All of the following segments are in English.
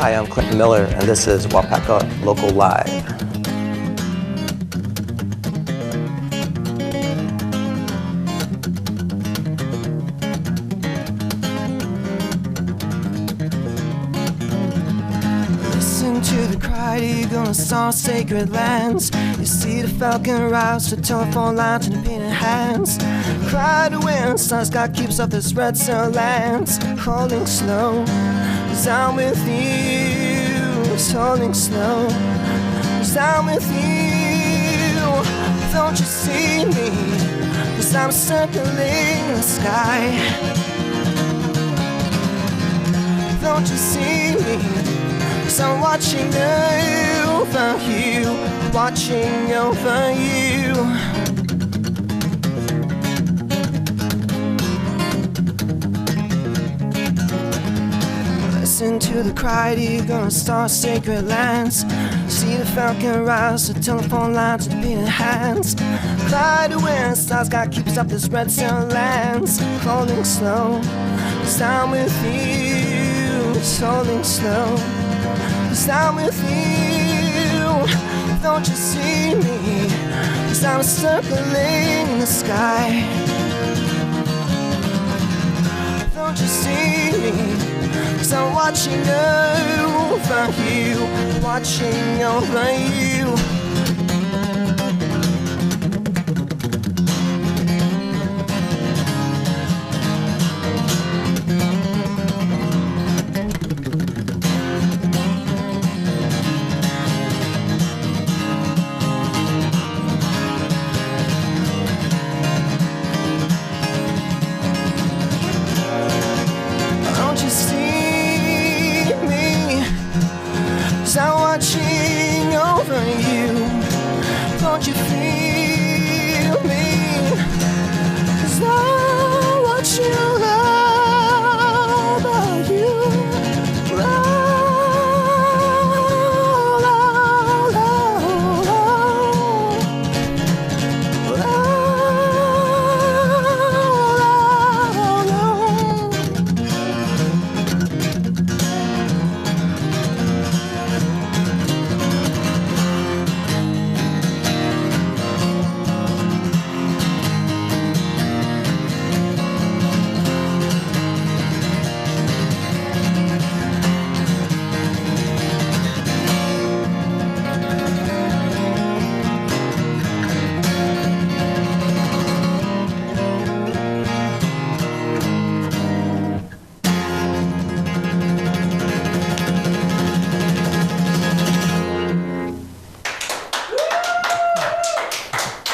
Hi, I'm Clinton Miller, and this is Waupaca Local Live. Listen to the cry, eagle and star, sacred lands. You see the falcon rise to telephone lines and the painted hands. Cry to wind, sun sky keeps up this red sun lands. Holding slow, 'cause I'm with you. It's holding slow, 'cause I'm with you. Don't you see me? 'Cause I'm circling the sky. Don't you see me? 'Cause I'm watching over you, watching over you. Listen to the cry, eagle and star, sacred lands. See the falcon rise, the telephone lines with beating hands. Cry to wind, stars God keeps up this red sun lands. Holding slow, 'cause I'm with you. It's holding slow, 'cause I'm with you. Don't you see me? 'Cause I'm circling the sky. Don't you see me? 'Cause I'm watching over you, watching over you. Don't you see me? 'Cause I'm watching over you. Don't you feel me? 'Cause I watch you over you.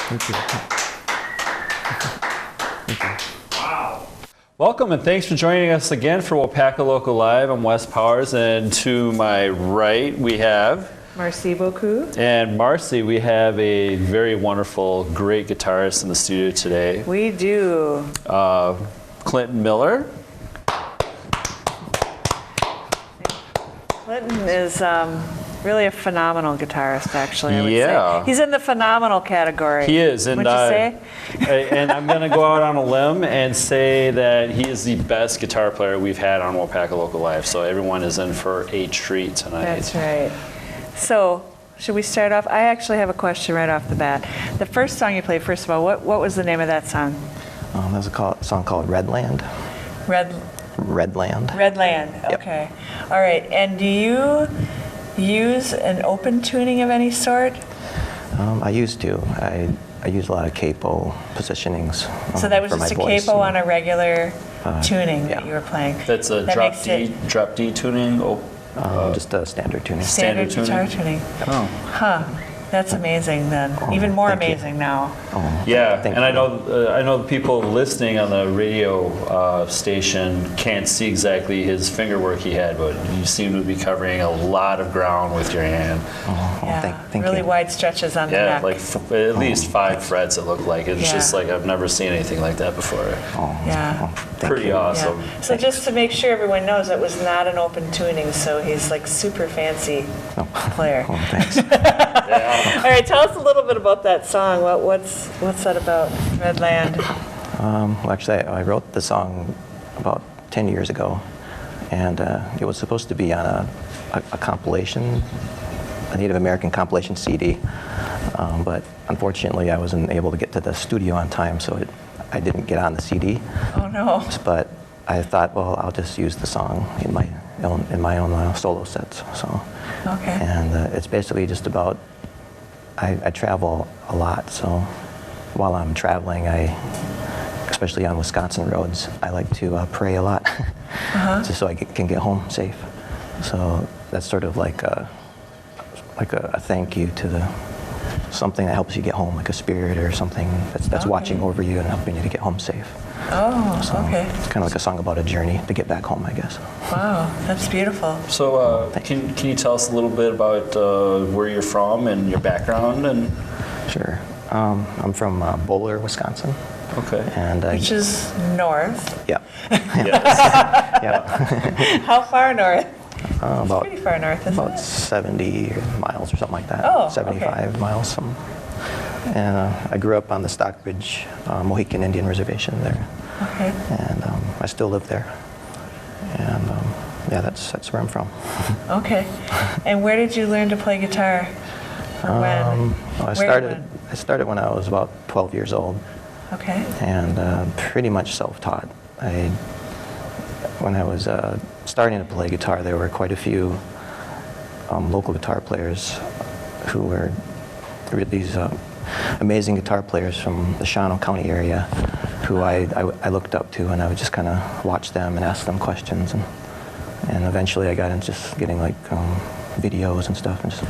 Thank you. Welcome and thanks for joining us again for Waupaca Local Live. I'm Wes Powers, and to my right we have Merci beaucoup. and Marcy. We have a very wonderful, great guitarist in the studio today, We do. Clinton Miller. Clinton is really a phenomenal guitarist, actually, I would Yeah. say. He's in the phenomenal category. He is, and What'd you say? and I'm going to go out on a limb and say that he is the best guitar player we've had on Waupaca Local Live. So everyone is in for a treat tonight. That's right. So, should we start off? I actually have a question right off the bat. The first song you played, first of all, what was the name of that song? There's a song called Redland. Redland. Redland, Yep. okay. All right, and do you use an open tuning of any sort? I used to. I use a lot of capo positionings. So that was for just a my voice capo and- on a regular tuning yeah. that you were playing. That's a That drop makes D, it drop D tuning. just a standard tuning. standard standard guitar tuning. Oh. Huh. That's amazing then. Even more thank you. amazing now. Yeah, Thank and I you. know the people listening on the radio station can't see exactly his finger work he had, but you seem to be covering a lot of ground with your hand. Yeah, Thank really you. wide stretches on the Yeah, neck. like at least 5 frets it looked like. It's Yeah. just like I've never seen anything like that before. Yeah. Thank Pretty you. awesome. Yeah. So just to make sure everyone knows, it was not an open tuning, so he's like super fancy player. Oh, thanks. All right, tell us a little bit about that song. What's that about, Redland? Well, actually, I wrote the song about 10 years ago, and it was supposed to be on a compilation, a Native American compilation CD, but unfortunately I wasn't able to get to the studio on time, so I didn't get on the CD. Oh no. But I thought, well, I'll just use the song in my own solo sets. So, Okay. and it's basically just about I travel a lot, so while I'm traveling, especially on Wisconsin roads, I like to pray a lot, just so I can get home safe. So that's sort of like a thank you to something that helps you get home, like a spirit or something that's watching over you and helping you to get home safe. Oh, So okay. it's kind of like a song about a journey to get back home, I guess. Wow, that's beautiful. So can you tell us a little bit about where you're from and your background? And Sure. I'm from Bowler, Wisconsin. okay. And Which is north. yeah, Yes. yeah. How far north? About Pretty far north, isn't about it? 70 miles or something like that. Oh, 75 okay. miles. Some. And I grew up on the Stockbridge Mohican Indian Reservation there, Okay. and I still live there. And yeah, that's where I'm from. Okay. And where did you learn to play guitar? Or when? Well, I started when I was about 12 years old, Okay. and pretty much self-taught. When I was starting to play guitar, there were quite a few local guitar players who were these amazing guitar players from the Shawano County area who I looked up to, and I would just kind of watch them and ask them questions, and eventually I got into just getting like videos and stuff, and just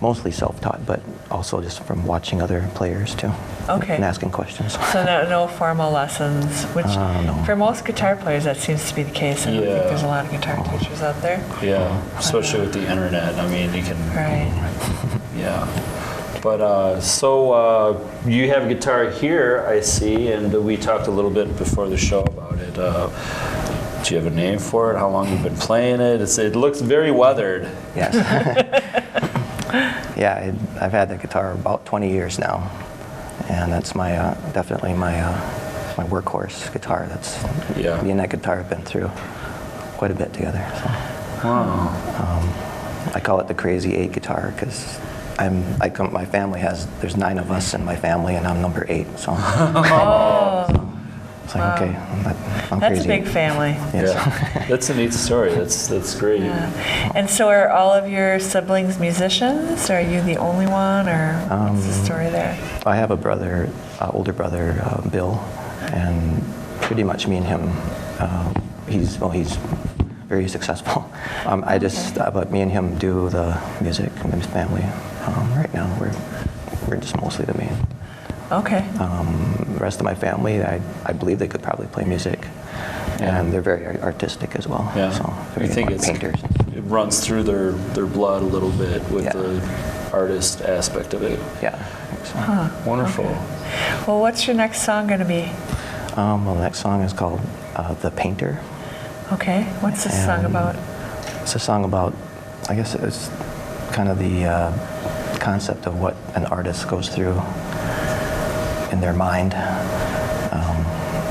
mostly self-taught, but also just from watching other players too. Okay. And asking questions. So no formal lessons, which No. for most guitar players that seems to be the case. I don't think Yeah. there's a lot of guitar teachers out there. Yeah, especially with the internet. I mean, you can. Right. Yeah. But you have a guitar here, I see, and we talked a little bit before the show about it. Do you have a name for it? How long you've been playing it? It looks very weathered. Yes. Yeah, I've had the guitar about 20 years now, and that's my definitely my workhorse guitar. That's Yeah. me and that guitar have been through quite a bit together. So. Wow. I call it the Crazy 8 guitar because my family there's 9 of us in my family, and I'm number 8. So it's like, okay, I'm That's crazy. a big family. Yes. Yeah. That's a neat story. That's great. Yeah. And so are all of your siblings musicians? Or are you the only one, or what's the story there? I have a brother, older brother, Bill, and pretty much me and him. He's very successful. But me and him do the music in his family. Right now, we're just mostly the main. Okay. The rest of my family, I believe they could probably play music, and they're very artistic as well. Yeah. So You very think painters. it runs through their blood a little bit with Yeah. the artist aspect of it. Yeah. I think so. Huh. Wonderful. Okay. Well, what's your next song going to be? Well, the next song is called "The Painter." Okay. What's this song And about? It's a song about, I guess it's kind of the concept of what an artist goes through in their mind,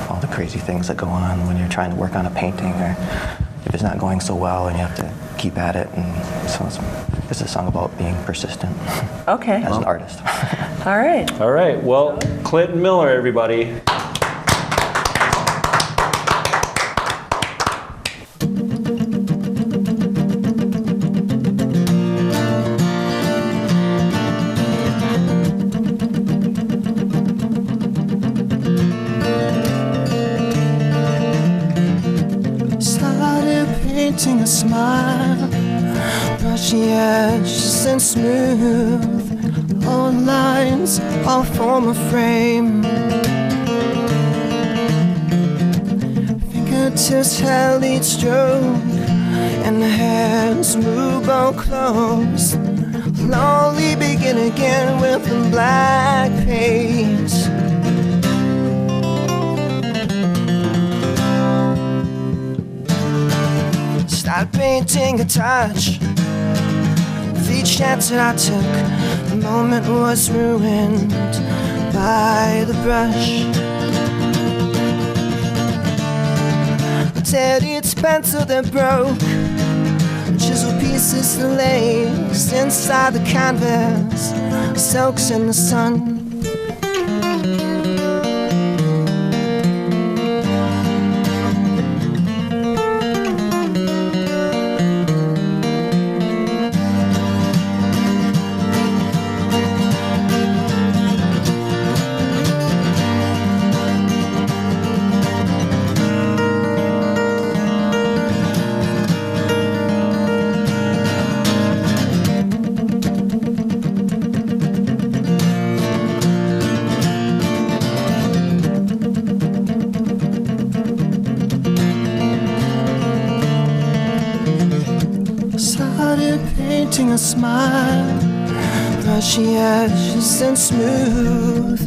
all the crazy things that go on when you're trying to work on a painting, or if it's not going so well and you have to keep at it. And so it's a song about being persistent Okay. as an artist. All right. All right. Well, Clinton Miller, everybody. Started painting a smile, brushy edges and smooth, all lines all form a frame. Fingertips held each stroke, and the hands move all close. Slowly begin again with the black paint. Start painting a touch. With each chance that I took, the moment was ruined by the brush. I teared each pencil that broke, a chisel piece pieces lays inside the canvas, soaks in the sun. Started painting a smile, brushy edges and smooth,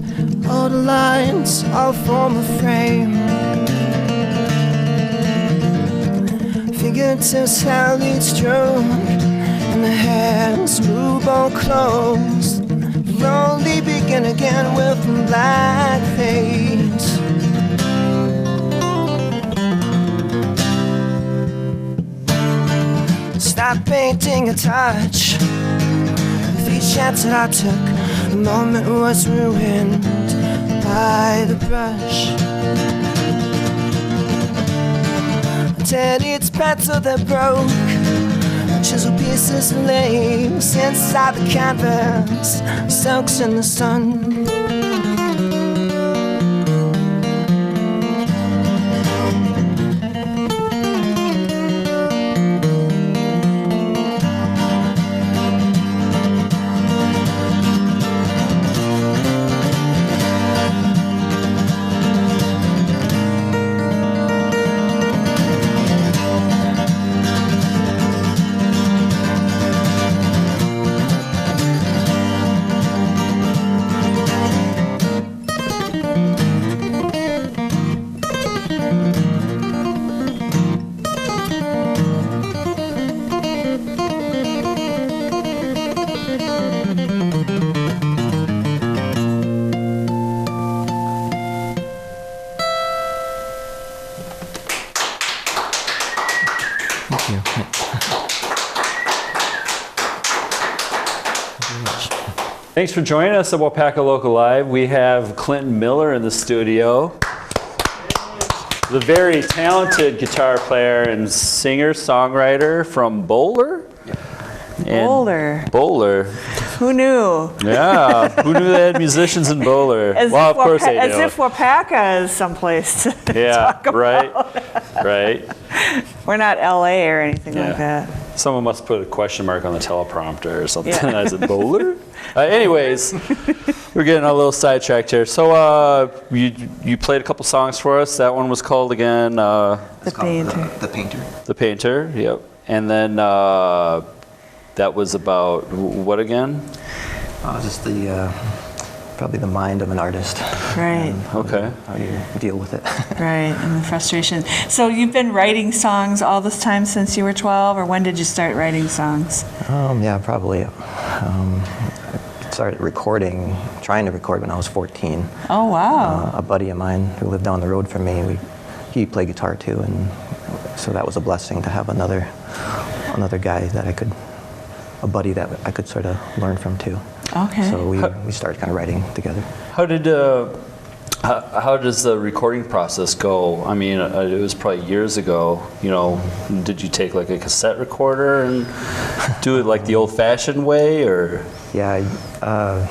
all the lines all form a frame. Fingertips held each stroke, and the hands move all closed. Slowly begin again with black face. Stop painting a touch. With each chance that I took, the moment was ruined by the brush. Tear its petal that broke, chisel pieces lays inside the canvas, soaks in the sun. Thank you. Thanks for joining us at Waupaca Local Live. We have Clinton Miller in the studio, the very talented guitar player and singer-songwriter from Bowler. And Bowler. Who knew? Yeah, who knew they had musicians in Bowler? Well, of course they do. As if Waupaca is someplace to talk about. Right. We're not LA or anything like that. Someone must put a question mark on the teleprompter or something. I said, Bowler? Anyways, we're getting a little sidetracked here. So you played a couple songs for us. That one was called again? The Painter. The Painter. The Painter, yep. And then that was about what again? Just the probably the mind of an artist. Right. How you deal with it. Right, and the frustration. So you've been writing songs all this time since you were 12, or when did you start writing songs? Yeah, probably. I started trying to record when I was 14. Oh, wow. A buddy of mine who lived down the road from me, he played guitar too, and so that was a blessing to have another guy a buddy that I could sort of learn from too. Okay. So we started kind of writing together. How does the recording process go? I mean, it was probably years ago. You know, did you take like a cassette recorder and do it like the old-fashioned way, or? Yeah,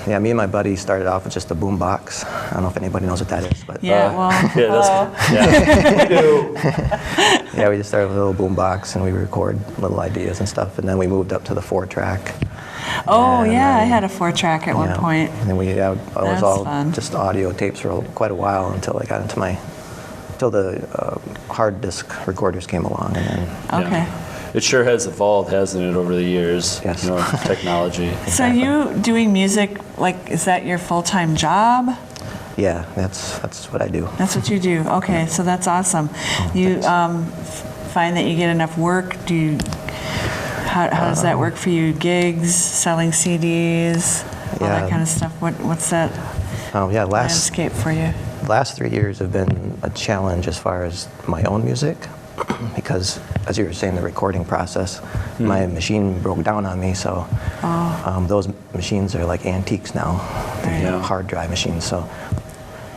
me and my buddy started off with just a boom box. I don't know if anybody knows what that is, but We do. yeah, we just started with a little boom box and we record little ideas and stuff, and then we moved up to the 4-track. Oh, yeah, I had a 4-track at one point. And then it was That's all fun. just audio tapes for quite a while until I got into until the hard disk recorders came along, and then. Okay. It sure has evolved, hasn't it, over the years? Yes. You know, technology. So you doing music, is that your full-time job? Yeah, that's what I do. That's what you do. Okay, so that's awesome. You find that you get enough work? How does that work for you? Gigs, selling CDs, all that kind of stuff. What's that landscape for you? The last 3 years have been a challenge as far as my own music. because, as you were saying, the recording process, my machine broke down on me, so those machines are like antiques now. They're, Yeah. hard drive machines, so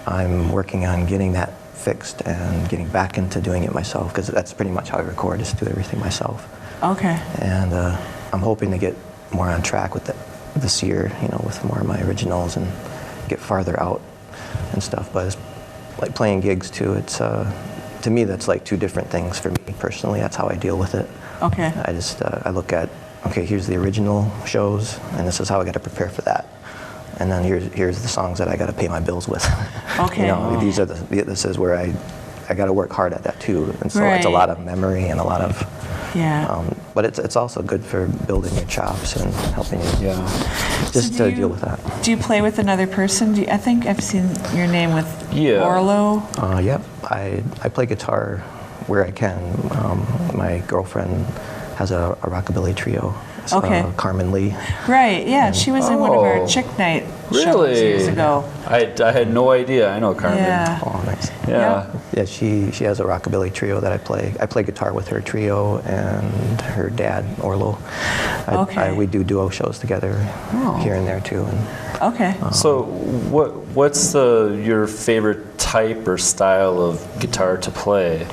I'm working on getting that fixed and getting back into doing it myself, because that's pretty much how I record, is do everything myself. Okay. And I'm hoping to get more on track with this year, with more of my originals and get farther out and stuff. But it's like playing gigs too. It's to me, that's like two different things for me personally. That's how I deal with it. Okay. I just I look at, okay, here's the original shows, and this is how I got to prepare for that. And then here's the songs that I got to pay my bills with. Okay. This is where I got to work hard at that too. And so it's a Right. lot of memory and a lot of. Yeah. But it's also good for building your chops and helping you just So to do deal you- with that. Do you play with another person? I think I've seen your name with Yeah. Orlo. Yep, I play guitar where I can. My girlfriend has a rockabilly trio. It's, Okay. Carmen Lee. Right, yeah, she was in one of our Oh. Chick Night shows Really? years ago. I had no idea. I know Carmen. Yeah. Oh, nice. Yeah. Yeah, she has a rockabilly trio that I play. I play guitar with her trio and her dad, Orlo. Okay. We do duo shows together Oh. here and there too. And Okay. So what's your favorite type or style of guitar to play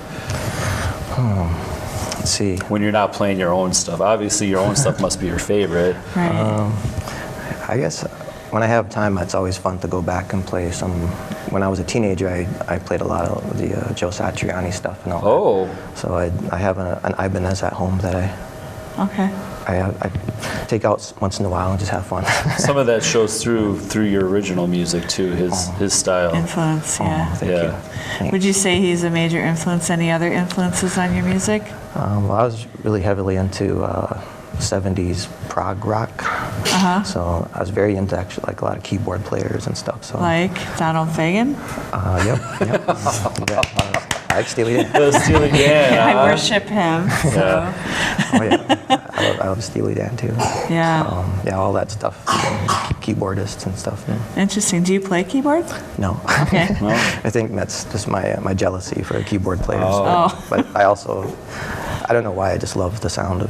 let's see. when you're not playing your own stuff? Obviously, your own stuff must be your favorite. Right. I guess when I have time, it's always fun to go back and play some. When I was a teenager, I played a lot of the Joe Satriani stuff and all Oh. that. So I have an Ibanez at home that Okay. I take out once in a while and just have fun. Some of that shows through your original music too, his style. Influence, yeah. Thank Yeah. you. Thanks. Would you say he's a major influence? Any other influences on your music? Well, I was really heavily into 70s prog rock. So I was very into actually like a lot of keyboard players and stuff. So Like Donald Fagen? yep. Yeah, I like Steely Dan. The Steely Dan. I huh? worship him. So. Yeah. Oh yeah, I love Steely Dan too. Yeah. Yeah, all that stuff, and keyboardists and stuff. Interesting. Do you play keyboard? No. Okay. No? I think that's just my jealousy for keyboard players. Oh. But I also, I don't know why, I just love the sound of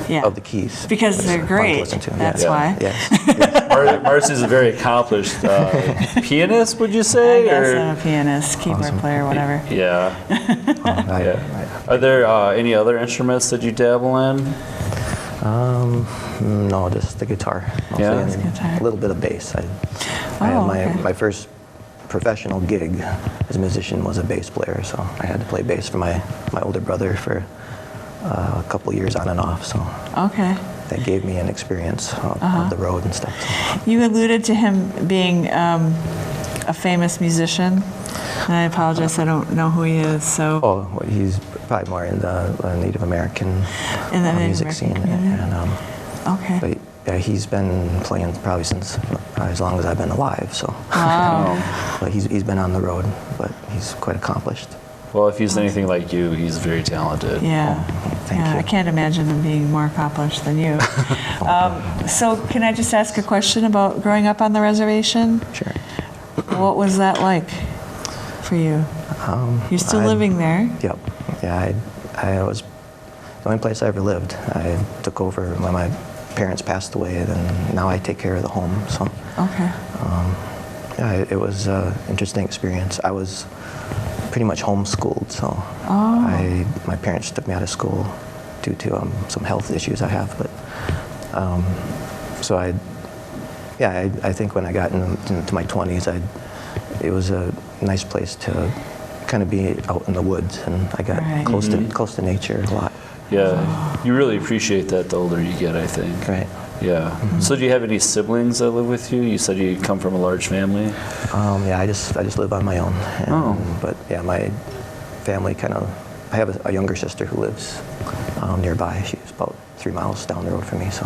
Yeah. the keys. Because It's they're fun to great. listen to. That's Yeah. why. Yes. Marcy's a very accomplished pianist, would you I say? guess or- I'm a pianist, keyboard Awesome. player, whatever. Yeah. I- Yeah. Are there any other instruments that you dabble in? No, just the guitar. Mostly, Yeah? and Just guitar. a little bit of bass. I had okay. my first professional gig as a musician was a bass player, so I had to play bass for my older brother for a couple years on and off. So Okay. that gave me an experience of the road and stuff. So. You alluded to him being a famous musician, and I apologize, I don't know who he is. So Oh, well, he's probably more in the Native American In the Native music American scene. community. And, okay. but yeah, he's been playing probably since as long as I've been alive. So, Wow. but he's been on the road, but he's quite accomplished. Well, if he's anything like you, he's very talented. Yeah. Thank Yeah, you. I can't imagine him being more accomplished than you. So can I just ask a question about growing up on the reservation? Sure. What was that like for you? You're still living there? Yep. Yeah, I was the only place I ever lived. I took over when my parents passed away, and now I take care of the home. So, Okay. yeah, it was an interesting experience. I was pretty much homeschooled, so my parents took me out of school due to some health issues I have. But so I think when I got into my 20s, it was a nice place to kind of be out in the woods, and I got Right. close to nature a lot. Yeah, you really appreciate that the older you get, I think. Right. Yeah. So do you have any siblings that live with you? You said you come from a large family. Yeah, I just live on my own. And, Oh. But yeah, my family I have a younger sister who lives nearby. She's about 3 miles down the road from me. So,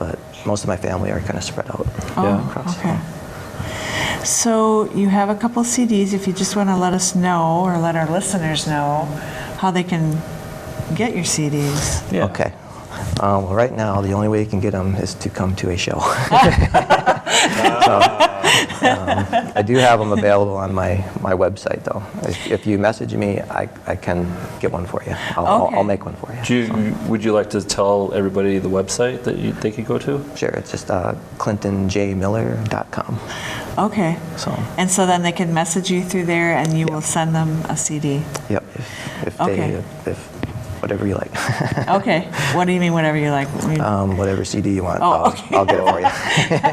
but most of my family are kind of spread out Yeah. across. Okay. So you have a couple CDs. If you just want to let us know, or let our listeners know, how they can get your CDs. Yeah. Okay. Well, right now, the only way you can get them is to come to a show. So, I do have them available on my website, though. If you message me, I can get one for you. I'll make one for you. Would you like to tell everybody the website that they could go to? Sure, it's just clintonjmiller.com. Okay. So. And so then they can message you through there, and you will send them a CD. Yep. If whatever you like. Okay. What do you mean, whatever you like? Whatever CD you want, okay. I'll get it for you. I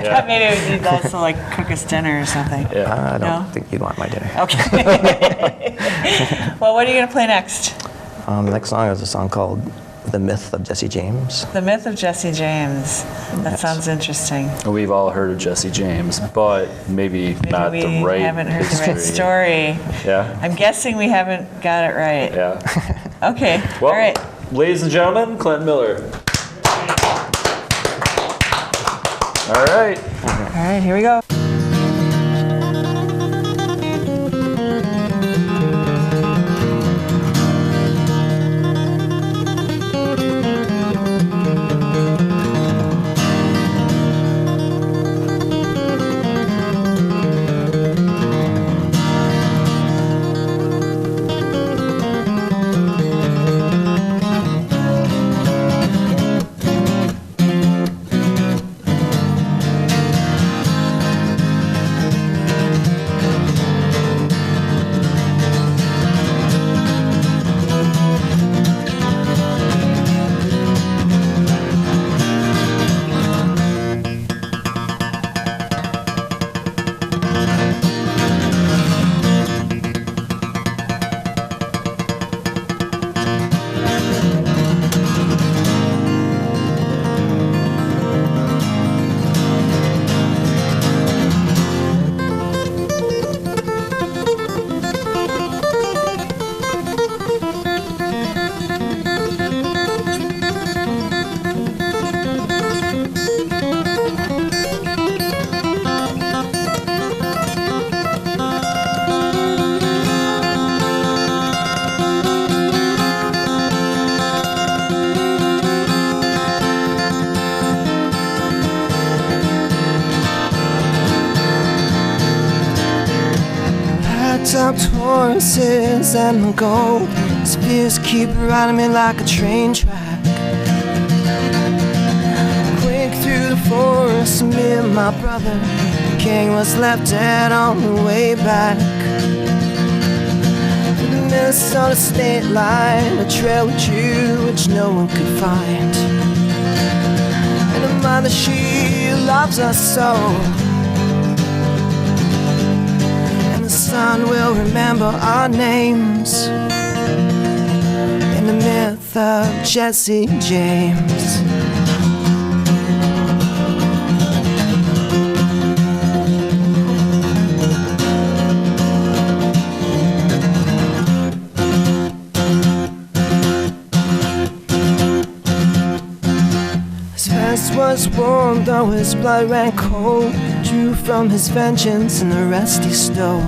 thought maybe you'd also like cook us dinner or something. I don't No? think you'd want my dinner. Okay. Well, what are you going to play next? The next song is a song called The Myth of Jesse James. The Myth of Jesse James. That Yes. sounds interesting. We've all heard of Jesse James, but maybe not we the right haven't heard history. the right story. Yeah. I'm guessing we haven't got it right. Yeah. Okay. Well, All right. ladies and gentlemen, Clinton Miller. All right. All right, here we go. Up horses and my gold. Spears keep riding me like a train track. Quick through the forest, me and my brother. The king was left dead on the way back. Through the mist on the state line, a trail we drew which no one could find. And a mother, she loves us so. The sun will remember our names in the myth of Jesse James. His vest was warm, though his blood ran cold. Drew from his vengeance and the rest he stole.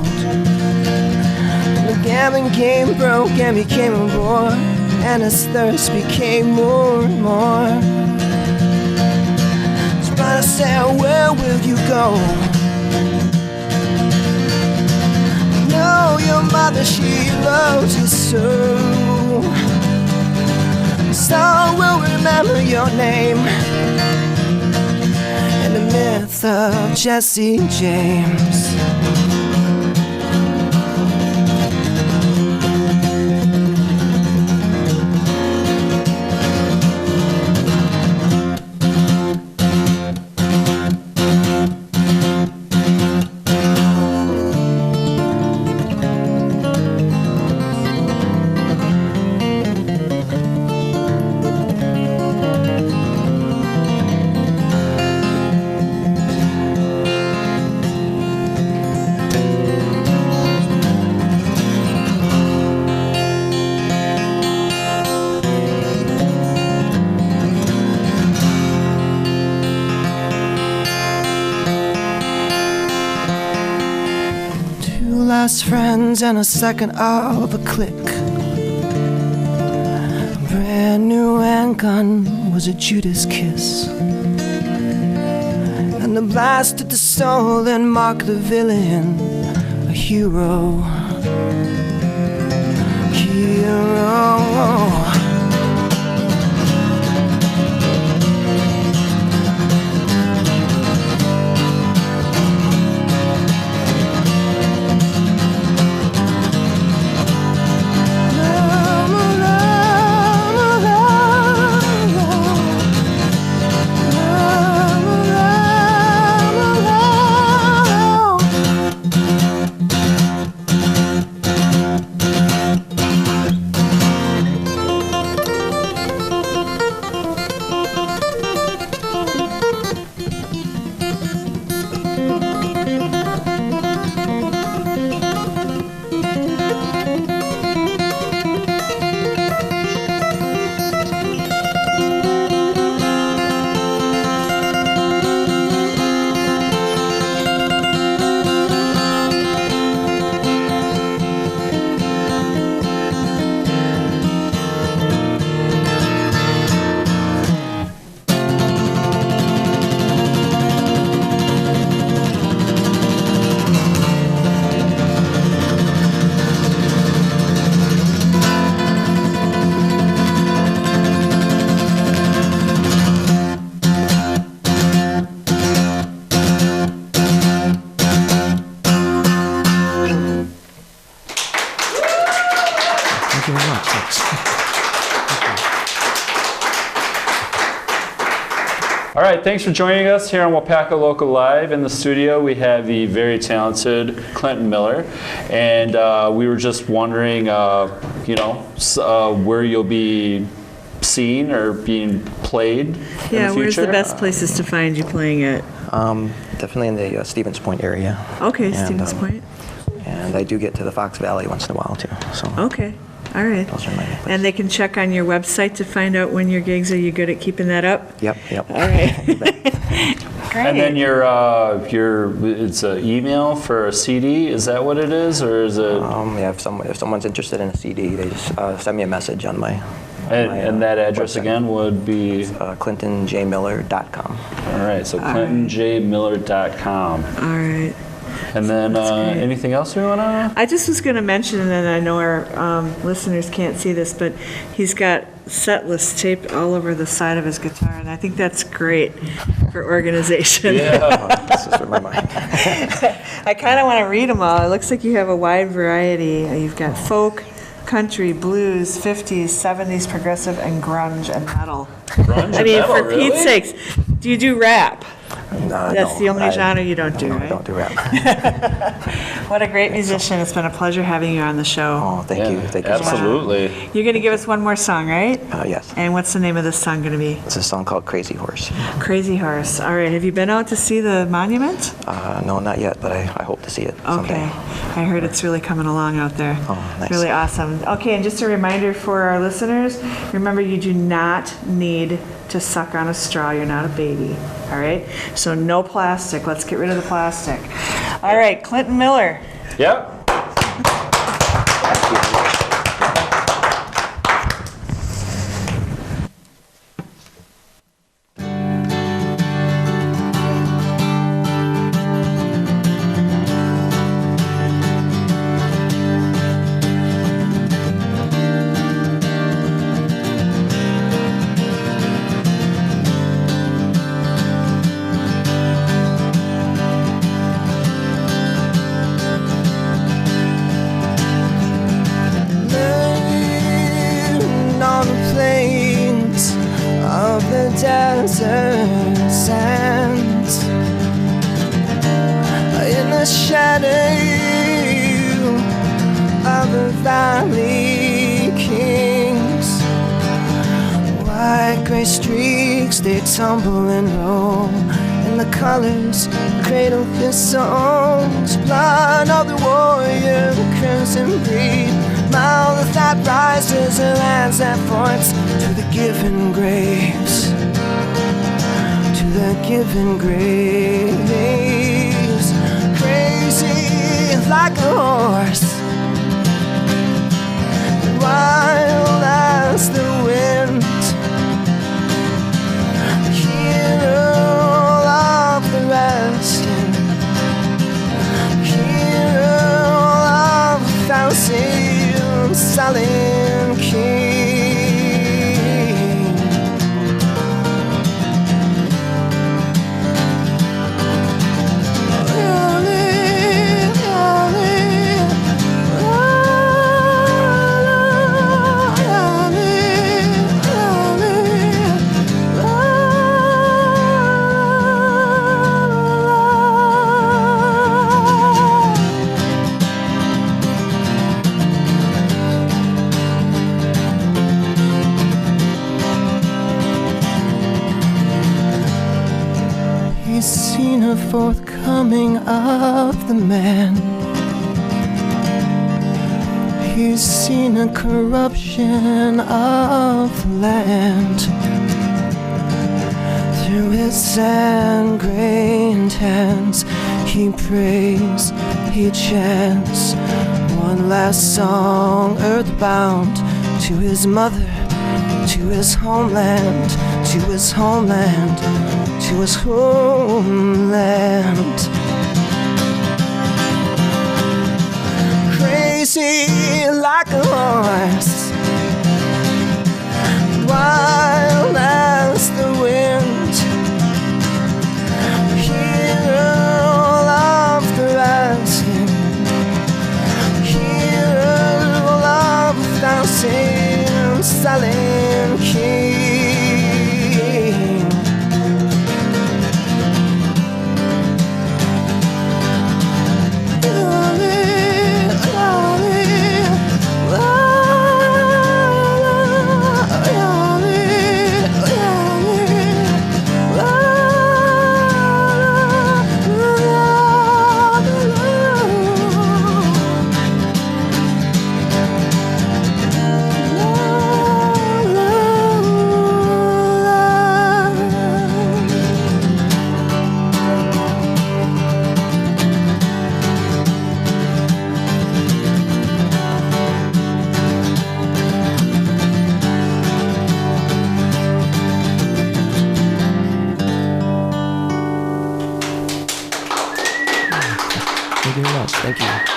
The gambling game broke and became a war, and his thirst became more and more. So I said, where will you go? No, your mother, she loves you so. So we'll remember your name in the myth of Jesse James. Last friends and a second of a click. A brand new handgun was a Judas kiss. And a blast at the soul and mark the villain a hero. Hero. Thank you very much. Thanks. All right, thanks for joining us here on Waupaca Local Live. In the studio, we have the very talented Clinton Miller, and we were just wondering, where you'll be seen or being played in the future. Where's the best places to find you playing it? Definitely in the Stevens Point area. Okay, And, Stevens Point. And I do get to the Fox Valley once in a while too. So Okay, all right. those are my main places. And they can check on your website to find out when your gigs. Are you good at keeping that up? Yep. All right. Great. And then your it's an email for a CD. Is that what it is, or is it? Yeah, if someone's interested in a CD, they just send me a message on my And that address website. again would be? ClintonJMiller.com. All right, so ClintonJMiller.com. All right. And then That's great. anything else we want to? I just was going to mention, and then I know our listeners can't see this, but he's got set lists taped all over the side of his guitar, and I think that's great for organization. Yeah. This is where my mind. I kind of want to read them all. It looks like you have a wide variety. You've got folk, country, blues, 50s, 70s, progressive, and grunge and metal. Grunge I mean, and metal, for really? Pete's sakes, do you do rap? That's No, the only I- genre you don't do, No, right? I don't do rap. What a great musician. It's been a pleasure having you on the show. Oh, thank you. Thank you so much. Absolutely. You're going to give us one more song, right? Yes. And what's the name of this song going to be? It's a song called Crazy Horse. Crazy Horse. All right. Have you been out to see the monument? No, not yet, but I hope to see it someday. Okay. I heard it's really coming along out there. Oh, nice. Really awesome. Okay, and just a reminder for our listeners, remember you do not need to suck on a straw. You're not a baby. All right? So no plastic. Let's get rid of the plastic. All right, Clinton Miller. Yep. Living on the plains of the desert sands, in the shadow of the valley kings. White gray streaks, they tumble and roll, and the colors cradle his songs. Blood of the warrior, the crimson breed, mouth that rises and lands that points to the given graves, to the given graves. Crazy like a horse, wild as the wind, hero of the rest. coming of the man. He's seen the corruption of the land. Through his sand-grained hands, he prays, he chants one last song, earthbound, to his mother, to his homeland, to his homeland, to his homeland. Crazy like a horse, wild as the wind, hero of the rising, hero of 1,000 silent king. Thank you very much. Thank you.